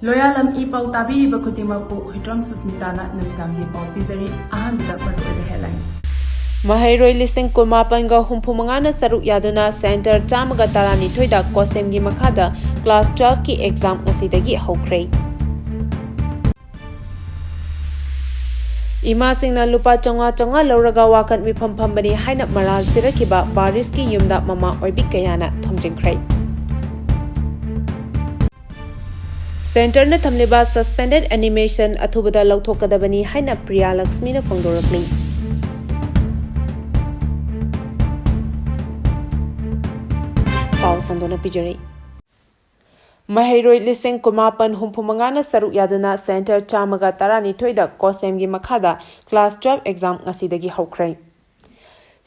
Loyalam E-PAO tabiriba khudimakpu Huitram Susmitana namidangi pau pizari ahanbida maruoiba headline. Mahairoi listing kumapanga humpumangana saruk yaduna center chamaga tarani thoida kosemgi makhada class 12 ki exam ngasidagi hokre. Emasingna Lupa chonga Louraga Wakat Meephambani Haina Maral Sirakhiba Barishki Yumda mama oibi kayana Thomjinkhre. Center na thamliba suspended animation athubada lauthokadabani haina Priya Lakshmi na phangdorakli. Pau sandona pijari. Mahairoi listing kumapan humpumangana saruk yaduna center chamaga tarani thoida kosemgi makhada class 12 exam ngasidagi hokre.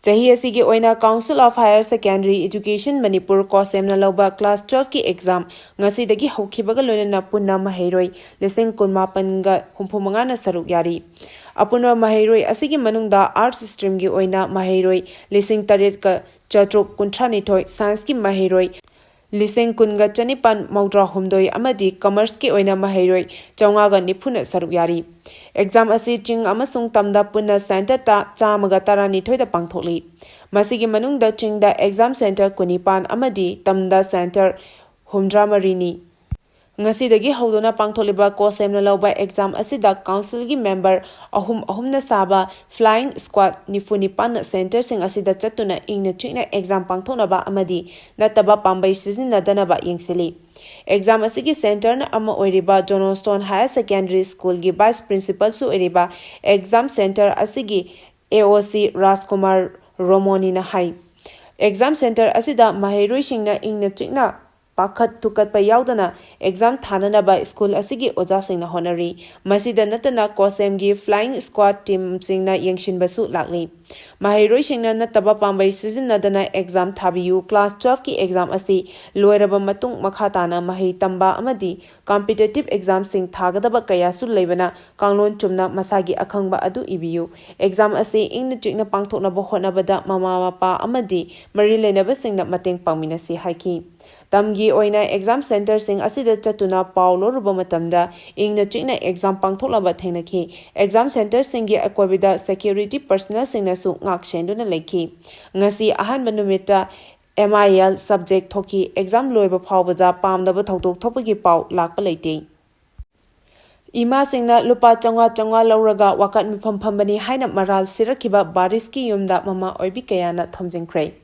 Chahi asigi oina Council of Higher Secondary Education Manipur kosemna lauba class 12 ki exam ngasidagi hokhibaga loinana punna mahairoi listing kumapan ga humpumangana saruk yari. Apuna mahairoi asigi manungda arts stream gi oina mahairoi listing taret ka chatruk kunthani thoi science ki mahairoi Lising kunga chanipan maudra humdoi amadi commerce ki oina mahairoi chaungaga nipuna saruk yari. Exam asi ching amasung tamda punna center ta chamaga tarani thoida pangthokli. Masigi manungda chingda exam center kunipan amadi tamda center humdra marini. Ngasidagi haudona pangtholiba kosemna lauba exam asida council gi member ahum na saba flying squad nifunipan center sing asida chatuna ingna china exam pangthonaba amadi nataba pambai sizinadana ba yengsili. Exam asigi center na ama oiriba Johnston Higher Secondary School gi vice principal su oiriba exam center asigi AOC Rajkumar Romoni na hai. Exam center asida mahairoi singna ingna china Pakat tukat pa yaudana exam thanana ba school asigi oja singna honori masida natana kosemgi flying squad team singna yengshin basu lakli mahiroi singna nataba pambai sizinadana exam thabiyu class 12 ki exam asi loiraba matung makhatana mahi tamba amadi competitive exam sing thagadaba kaya su leibana kanglon chumna masagi akhangba adu ibiyu exam asi ingna chikna pangthokna bo honabada mama mapa amadi mari leinaba singna mateng pangminasi haiki Tamgi oina exam center sing asida chatuna paulo ruba matamda ingna chikna exam pangtholaba thenaki exam center singi akwabida security personnel singna su ngak shenduna lekhi ngasi ahan banumita MIL subject thoki exam loiba phawbaja pamdaba thodok thopagi pau lakpa leite Emasingna Lupa chonga Louraga Wakat Meephambani Haina Maral Sirakhiba Barishki Yumda mama oibi kayana Thomjinkhre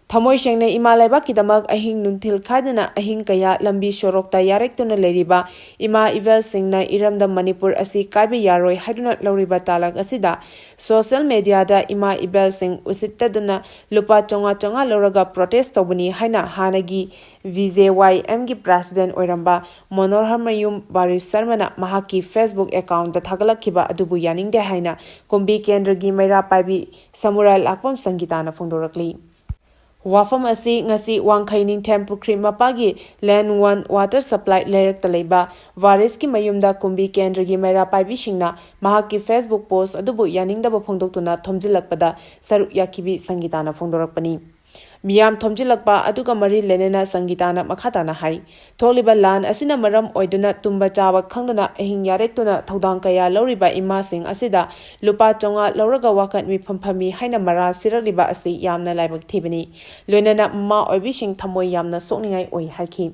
Thamoi sengna ima laiba kidamak ahing nunthil khadana ahing kaya lambi sorokta yarektuna leriba ima eval singna iramda Manipur asi kaibe yaroi haiduna loriba talak asida social media da ima eval sing usittadana Lupa chonga Louraga protest tobani haina hanagi VJYM gi president oiramba Manohar Mayum Baris Sarmana mahaki Facebook account da thagalakhiba adubu yaningde haina kumbi kendra gi maira paibi samurai lakpam sangitana phongdorakli Wafam asi ngasi wangkhai ningthem pukri mapagi land 1 water supply lerek taleba Barishki mayumda kumbi kendragi maira paibi singna mahaki Facebook post adubu yaningdaba phongdoktuna thomjilakpada saruk yakibi sangitana phongdorakpani Meeyam Thomjilakpa aduga mari lenena sangitana makhatana hai tholiba lan asina maram oiduna tumba chawa khangdana ahing yarektuna thodang kaya loriba Emasing asida Lupa chonga Louraga Wakat Meephambani haina Maral Sirakhiba asi yamna laibak thibani loinana ma oibising thamoi yamna sokningai oi haiki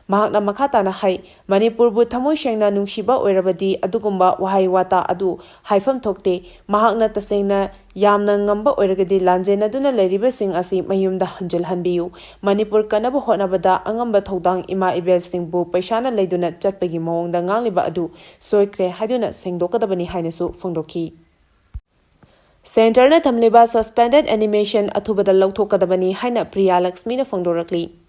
Mahakna makhatana hai Manipur bu thamoi sengna nungshiba oirabadi adugumba wahai wata adu haifam thokte mahakna tasengna yamna ngamba oiragadi lanjena duna leriba sing asi mayumda hanjal hanbiyu Manipur kanaba honabada angamba thodang ima ibel sing bu paisana leiduna chatpagi mawongda ngangliba adu soikre haiduna sengdokadabani hainasu phongdoki Center na thamliba suspended animation athubada lauthokadabani haina Priya Lakshmi na phongdorakli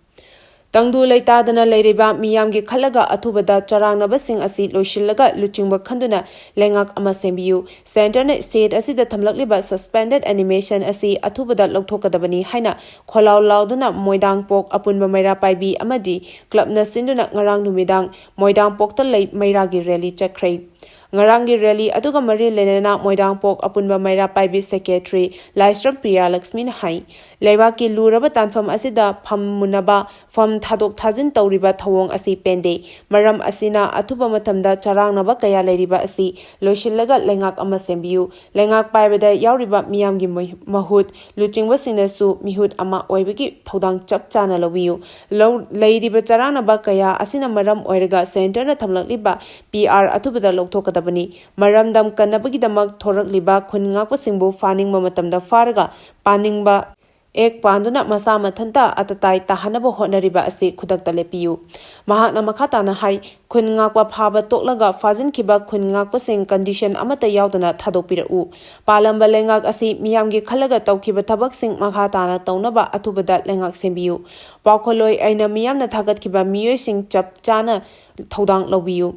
Tangdu leitadana leiriba Meeyam gi khalaga athubada charangnaba sing asi loishillaga luchingba khanduna lengak ama sembiyu center na state asida thamlakliba suspended animation asi athubada lauthokadabani haina kholaw lauduna moidang pok apunba maira paibi amadi club na sinduna ngarang numidang moidang pokta lei maira gi rally chakhrei Ngarangi rally aduga mari lenana moidangpok apunba maira paibi secretary Laistram Priya Lakshmi hai leibaki luraba tanfam asida phammunaba fam thadok thajin tawriba thawong asi pende maram asina athuba matamda charangnaba kaya leiriba asi loishillaga lengak ama sembiu lengak paibada yauriba miyamgi mahut luchingba singnasu mihut ama oibagi thodang chap chana lawiu leiriba charangnaba kaya asina maram oiraga center na thamlakliba PR athubada lokthokada Maramdam Kanabagidamak Torak Liba Kunngakpa Singbu Fanning Mamatamda Farga Paningba Ek Panduna Masa Matanta Atatai Tahanaba Honariba Asi Kudakta Lepiu Mahakna Makatana Hai Kunngakpa Paba Toklaga Fazin Kiba Kunngakpa Sing condition Amata Yaudana Tadopira U Palamba Lengak Asi Meeyamgi Khalaga Taukiba Tabak Sing Makatana Taunaba Atubada Lengak Sembiu Paukoloi Aina Meeyamna Thagat Kiba Miyoi Sing Chap Chana Thodang Lawiu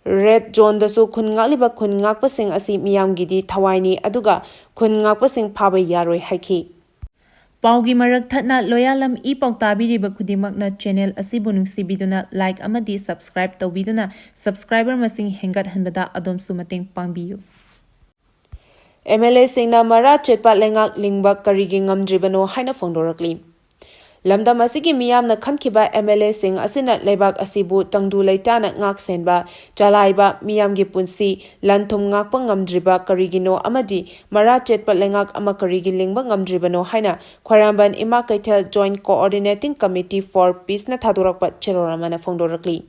Red John the so Kungaliba Kungakpa Sing Asi Meeyam Gidi Tawaini Aduga Kungakpa Sing Paba Yaroi Haki. Paugi Marak Thatna Loyalam E-PAO Tabiriba Kudimakna channel Asibunung Sibiduna like Amadi subscribe Tobiduna subscriber Masing Hengat Hanbada Adom Sumating Pangbiu. Emasingna Mara Chetpa Lengak Lingba Karigi Ngamdribano Haina Fondorakli. Lamdam asigi miyamna khankiba MLA sing asina lebak asibu tangdu leitana ngak senba chalaiba miyamgi punsi lanthum ngakpa ngamdriba karigino amadi mara chetpa lengak ama karigi lingba ngamdribano haina khwaramban ima kaithal joint coordinating committee for peace na thadorakpa cheroramana phongdorakli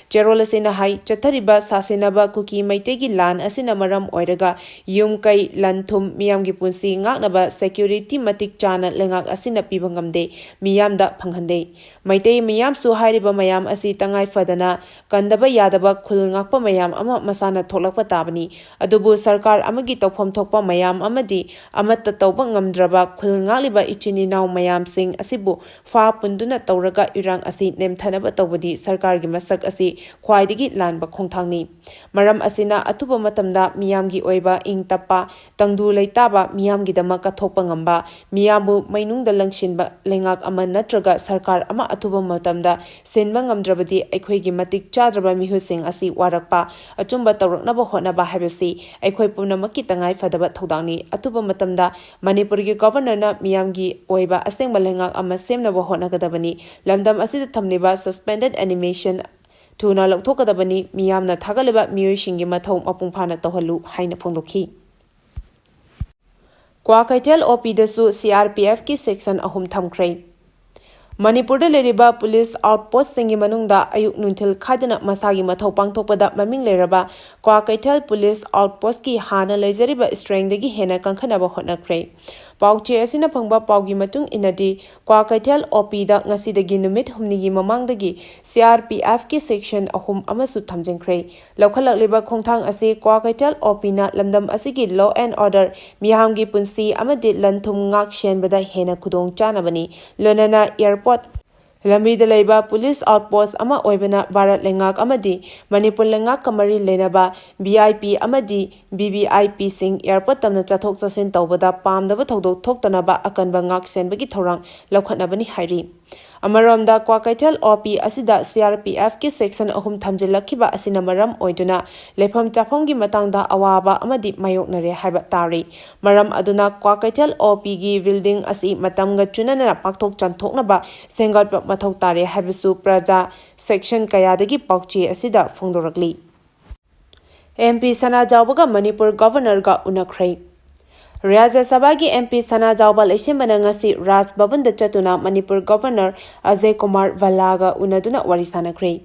Cherolasina hai chathariba sasinaba kuki maitegi lan asina maram oiraga yumkai lanthum miyamgi punsi ngaknaba security matik chana lengak asina pibangamde miyamda phanghande maitei miyam su hairiba mayam asi tangai fadana kandaba yadaba khul ngakpa mayam ama masana tholakpa tabani adubu sarkar amagi tawpham thokpa mayam amadi amatta tawba ngamdraba khul ngaliba ichini naw mayam sing asibu fa punduna tawraga irang asi nemthanaba tawbadi sarkar gi masak asi khwaidigi lanba khongthangni maram asina atuba matamda miyamgi oiba ingtapa tangdu leitaba miyamgi dama kathokpa ngamba miyamu mainungda langshinba lengak ama natraga sarkar ama atuba matamda senba ngamdrabadi aikhoigi matik chadraba mihusing asi warakpa achumba tawraknaba hotnaba habisi aikhoi pumnamaki tangai fadaba thodangni atuba matamda Manipuri governor na miyamgi oiba asengba lengak ama semnaba hotnagadabani lamdam asida thamniba suspended animation Tuna Loktokadabani, Meeyamna Tagalaba, Miyoshingi Matom Apungpana Tohalu, Haina Fondoki. Kwakaitel OP Dasu CRPF ki section ahum Thomjinkhre. Manipur leriba police outpost singi manungda ayuk nuntil khadana masagi mathau pangthokpada maming leraba Kwakaitel police outpost ki hana leijariba strength degi hena kankhanaba hotnakhre pauche asina phangba paugi matung inadi Kwakaitel OP da ngasi degi numit humnigi mamangdagi CRPF ki section ahum amasu Thomjinkhre lokhalakliba khongthang asi Kwakaitel OP na lamdam asigi law and order mihamgi punsi amadi lanthum ngak shenbada hena khudong chanabani lonana airport Lamida Laiba Police Outpost Ama Oibana Bharat Lengak Amadi Manipur Lengak Kamari Lenaba BIP Amadi BBIP Sing Airport Tamna Chathok Chasin Tawbada Pamdaba Thodok Thoktanaba Akanba Ngak Senbagi Thorang Lokhatnabani Hairi Amaramda Kwakaitel OP Asida CRPF ki section ahum thamjilakhiba asina maram oiduna lefam chafamgi matangda awaba amadi mayoknare haiba tari maram aduna Kwakaitel OP gi building asi matamga chunana pakthok chanthoknaba sengatpa mathau tare haibisu praja section kayadagi pauchi asida phongdorakli MP Sana Jawbaga Manipur governor ga unakhre Rajya Sabha ki MP Sana Jawbal Ishimana ngasi Raj Bhavan da chatuna Manipur Governor Ajay Kumar Valaga unaduna warisanakre.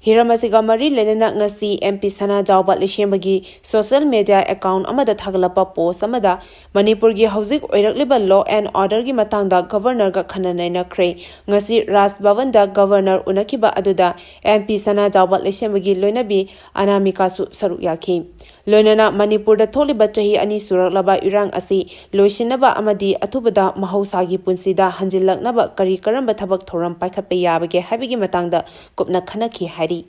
Hiramasiga mari lenana ngasi MP Sana Jawbal Ishimagi social media account amada thagalapa post amada Manipur gi hauzik oirakliba law and order gi matangda governor ga khananaina kre ngasi Raj Bhavan da governor unakiba aduda MP Sana Jawbal Ishimagi loinabi anamika su saru yakhi. Loinana Manipur da tholiba chahi ani suraklaba irang asi loisinaba amadi athubada mahausagi punsida hanjilaknaba kari karamba thabak thoram paikhatpe yabage habigi matangda kupna khanakhi hari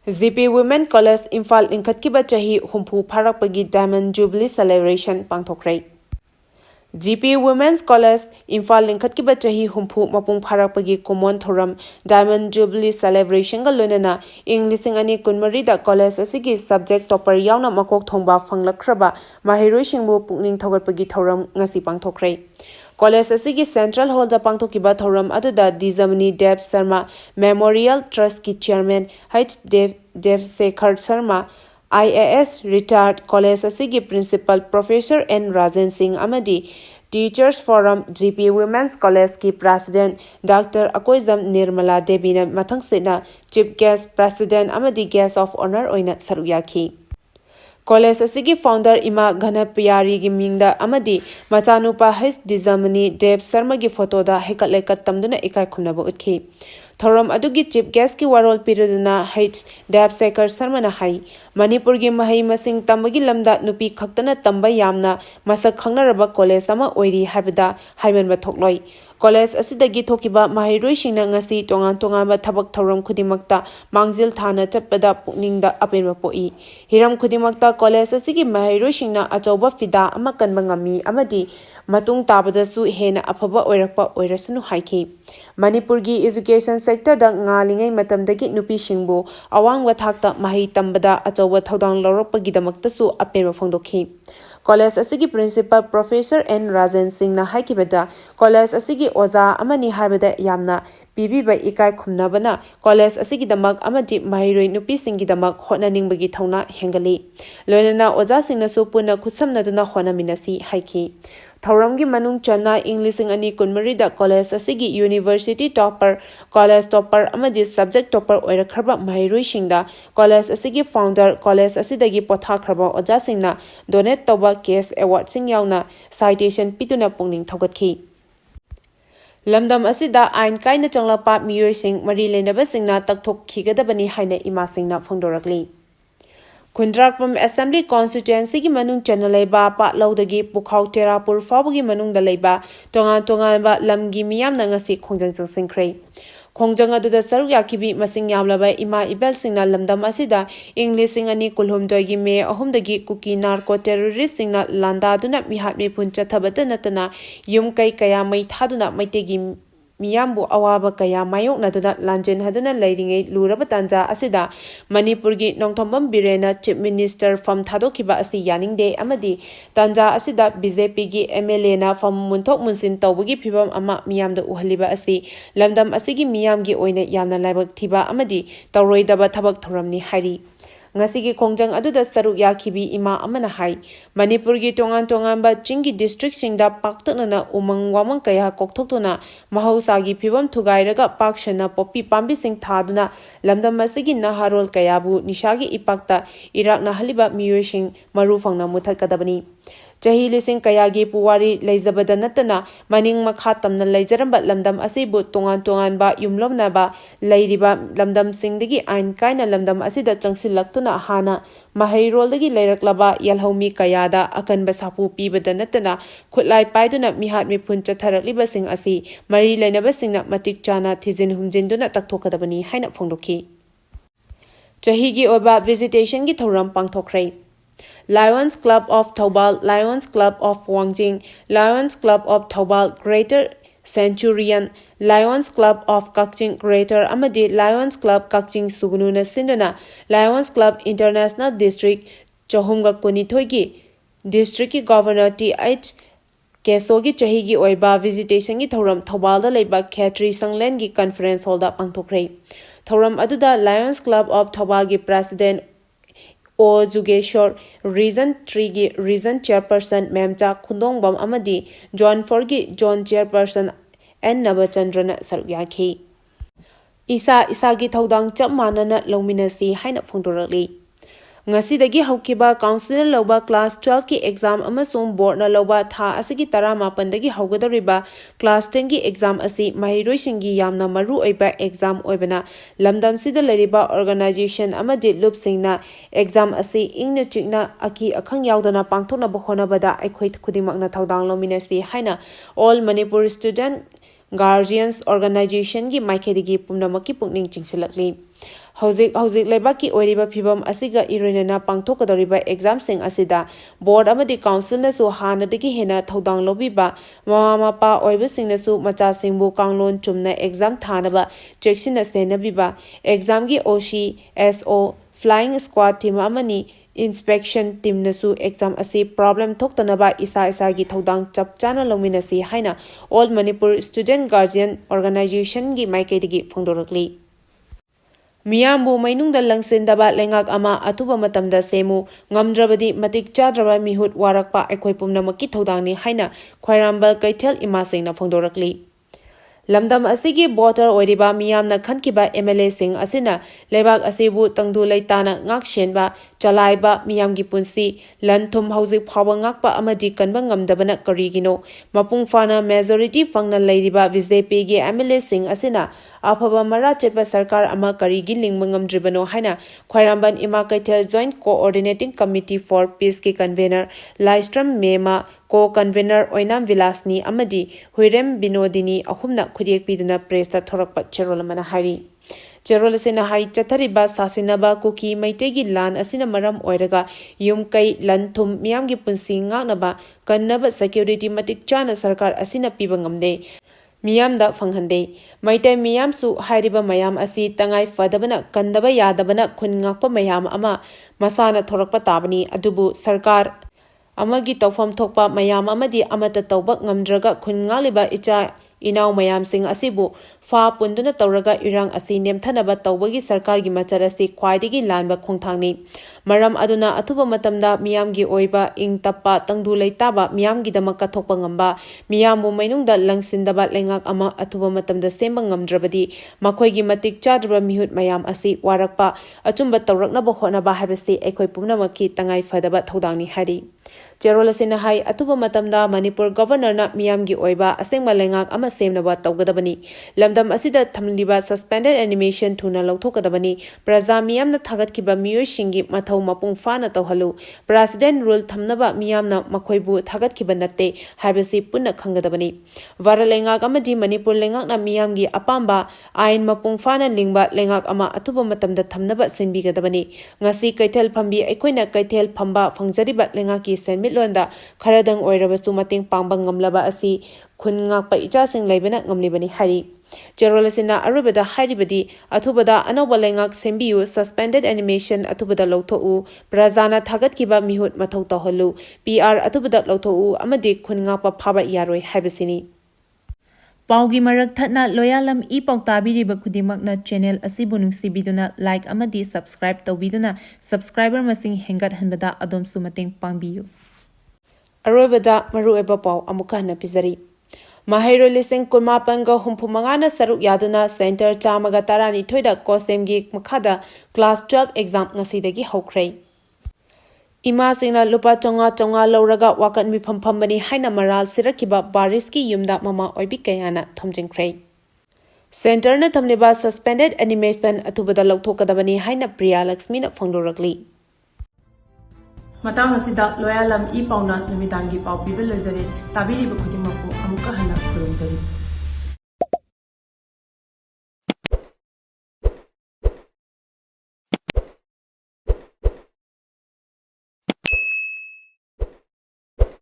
ZP Women College Imphal Inkhatkiba chahi humpu pharakpagi Diamond Jubilee celebration pangthokre GP Women's College Imphal Linkhatkiba Chahi Humpu Mapung Pharakpagi Kumon Thoram Diamond Jubilee Celebration ga loinana ing lising ani kunmari da college asigi subject topper yauna makok thongba phanglakhraba mahiroi singbu pukning thogatpagi thoram ngasi pangthokre College asigi Central Hall da pangthokiba thoram aduda Dizamni Dev Sharma Memorial Trust ki Chairman H Dev Sekhar Sharma IAS retired college asigi principal Professor N Rajan Singh Amadi Teachers Forum GP Women's College ki President Dr. Akoizam Nirmala Devi na mathang sina Chief Guest President Amadi Guest of Honor oina saruyaki College asigi founder Ima Ghana Piyari gi mingda Amadi Machanupa H Dizamni Dev Sharma gi photo da hekatleka tamduna ikai khumnaba utki Thoram adugi chief guest ki warol piriduna H Dev Sekhar Sharma na hai Manipur gi mahai masing tambagi lamda nupi khaktana tamba yamna masak khangnaraba college ama oiri habida haiman ba thokloi college asidagi thokiba mahiroi singna ngasi tonga ba thabak thoram khudimakta mangjil thana chappada pukningda apenba poi hiram khudimakta college asigi mahiroi singna achauba fida ama kanba ngami amadi matung tabada su hena afaba oirakpa oirasanu haiki Manipur gi education sector da ngalingai matamdagi nupi singbu awangwa thakta mahi tambada achauba thodang lawrakpagi damakta su apenba phongdokhi College asigi principal Professor N Rajan Singh na haikibada college asigi oza amani haibada yamna bibiba ikai khumnabana college asigi damak amadi mahiroi nupi singi damak honaningbagi thauna hengali loinana oza singna su puna khutsamnaduna honaminasi haiki Thoramgi manung chana Englishing ani kunmari da college asigi university topper college topper amadi subject topper oirakhraba mahiroi singda college asigi founder college asidagi pothakhraba oja singna donate toba case award sing yauna citation pituna pungning thogatkhi Lamdam asida ain kaina changlapa miyoi sing mari lenaba singna takthok khigadabani haina Emasingna phongdorakli Kundrakpam Assembly Constituency ki manung chanalaiba pa laudagi Pukhau Terapur Fawgi manung dalaiba tonga ba lamgi Meeyam na ngasi Thomjinkhre Khongjang aduda saruk yakibi masing yamlaba ima ibel singna lamdam asida English ani kulhumdoi gi me ahumdagi kuki narco terrorist singna landa duna mihat me puncha thabata natana yum kai kaya mai thaduna maitegi Meeyambu awaba kaya mayok naduna lanjen haduna leiringai luraba tanja asida Manipur gi nongthombam birena Chief Minister from Thadokiba asi yaningde amadi tanja asida BJP gi MLA na from munthok munsin tawbagi phibam ama Meeyamda uhaliba asi lamdam asigi Meeyam gi oina yamna laibak thiba amadi tawroidaba thabak thoramni hairi Ngasigi Khongjang aduda saruk yakibi ima amana hai Manipur gi tongan ba chingi district singda paktakna umang wamang kaya kokthokuna mahausa gi phibam thugairaga pakshana popi pambi sing thaduna lamdam masigi naharol kayabu nishagi ipakta irak na haliba miyoi sing maru phangna muthakadabani Chahi lising kayagi puwari leizabada natana maning makha tamna leijaramba lamdam asibu tongan ba yumlomna ba leiriba lamdam singdagi ain kaina lamdam asida changsilaktuna hana mahairol-dagi leiraklaba yalhomi kayada akanba sapu pibada natana khutlai paiduna mihat mipun chatharakliba sing asi mari leinaba singna matik chana thijin humjinduna takthokadabani haina phongdokhi Chahi gi oba visitation gi thoram pangthokre Lions Club of Thoubal, Lions Club of Wangjing, Lions Club of Thoubal Greater Centurion, Lions Club of Kakching Greater Amadi, Lions Club Kakching Sugununa Sindana, Lions Club International District Chahumga Kunithoigi, District Governor T.H. Kesogi Chahigi Oiba Visitation gi Thoram Thoubal da Leiba Khetri Sanglen gi Conference Hall da Pangthokre. Thoram aduda Lions Club of Thoubal gi President O Jugeshwar Region 3 gi Region Chairperson Memcha Khundongbam amadi John 4 gi John Chairperson N Nabachandrana sarukyakhi Isa gi thodang chap manana longminasi haina phongdorakli Ngasidagi haukiba council loba class 12 ki exam amasung board na loba tha asigi 18 dagi haugadariba class 10 ki exam asi mahiroi singi yamna maru oiba exam oibana lamdam sida leriba organization amadi loop singna exam asi ingna chikna aki akhang yaudana pangthona bohona bada aikhoi khudimakna thodang lominasi haina all Manipur student Guardians Organization gi maikhedigi pumnamaki pukning chingsilakli Hauzik Lebaki Oriba Pibam Asiga Irinana Pangtokadoriba exam sing Asida, Board Amadi Council Nasu Hana Diki Hena Todang Lobiba, Mama Pa Oiba Singnasu Macha Singbu Kanglon Chumna exam Tanaba, Jection Senabiba, exam gi Oshi, SO, Flying Squad Team Amani, Inspection Team Nasu exam asi problem Toktanaba Isa gi Todang Chapchana Lominasi Haina, All Manipur Student Guardian Organization gi Maikadigi Fondorakli. Meeyambu mainungda langsindaba lengak ama atuba matamda semu ngamdrabadi matik chadraba mihut warakpa aikoi pumnamaki thodangni haina khwairambal kaithel Emasingna phongdorakli. Lamdam asigi border oiriba Meeyamna khankiba MLA sing asina lebak asibu tangdu leitana ngak shenba chalaiba Meeyamgi punsi lanthum hauzik phawa ngakpa amadi kanba ngamdabana karigino mapung fana majority fangna leiriba BJP gi MLA sing asina afaba mara chepa sarkar ama karigi lingba ngamdribano haina khwairamban ima kaithel joint coordinating committee for peace ki convener Laistram Mema co-convener Oinam Vilasni amadi Huirem Binodini ahumna khuriek piduna presta thorakpa cherolamana hari Cherolasena hai chathariba sasinaba kuki maitegi lan asina maram oiraga yumkai lanthum Meeyamgi punsi nganaba kannaba security matik chana sarkar asina piba ngamde Meeyamda fanghande maitai Meeyam su hairiba mayam asi tangai fadabana kandaba yadabana khun ngakpa mayam ama masana thorakpa tabani adubu sarkar amagi tawfam thokpa mayam amadi amata tawba ngamdraga khun ngaliba icha Inau mayam sing asibu fa punduna tawraga irang asi nemthanaba tawbagi sarkar gi machar asi khwaidigi lanba khongthangni maram aduna atuba matamda Meeyamgi oiba ing tappa tangdu leitaba Meeyamgi damaka thokpa ngamba Meeyambu mainungda langsindaba lengak ama atuba matamda semba ngamdrabadi makhoigi matik chadraba mihut mayam asi warakpa achumba tawraknaba honaba habasi aikoi pumnamaki tangai fadaba thodangni hari Cherolasena hai atuba matamda Manipur governor na Meeyamgi oiba asengba lengak ama semnaba tawgadabani lamdam asida thamliba suspended animation thuna lauthokadabani praja Meeyamna thagatkiba miyoishingi mathau mapung fana tawhalu president rule thamnaba Meeyamna makhoibu thagatkiba natte habasi punna khangadabani varalengak amadi Manipur lengak na Meeyamgi apamba ain mapung fana lingba lengak ama atuba matamda thamnaba sinbigadabani ngasi kaithel phambi aikoina kaithel phamba fangjariba lengaki senmitlonda kharadang oirabasu mating pangba ngamlaba asi khun ngakpa ichasing laibana ngamlibani hari Cherolasina arubada haribadi athubada anoba lengak sembiu suspended animation athubada lauthou prajana thagatkiba mihut mathau tawhalu PR athubada lauthou amadi khun ngakpa phaba yaroi haibasini Paugi marak thatna Loyalam E-PAO tabiriba khudimakna channel asibu nungsibiduna like amadi subscribe tawbiduna subscriber masing hengat hanbada adom sumating pangbiyu Arubada marueba pau amuka na pizari Mahairo lising kumapanga humpumangana saruk yaduna center chamaga tarani thoida kosemgi makhada class 12 exam ngasidagi hokhrei Emasingna Lupa chonga Louraga Wakat Meephambani Haina Maral Sirakhiba Barishki Yumda mama oibi kayana Thomjinkhre Center na thamliba suspended animation atubada lauthokadabani Haina Priya Lakshmi na phongdorakli Matang asida Loyalam E-PAO na namitangi pau pibel lozare tabiri ba khudimako amuka hana khurumjari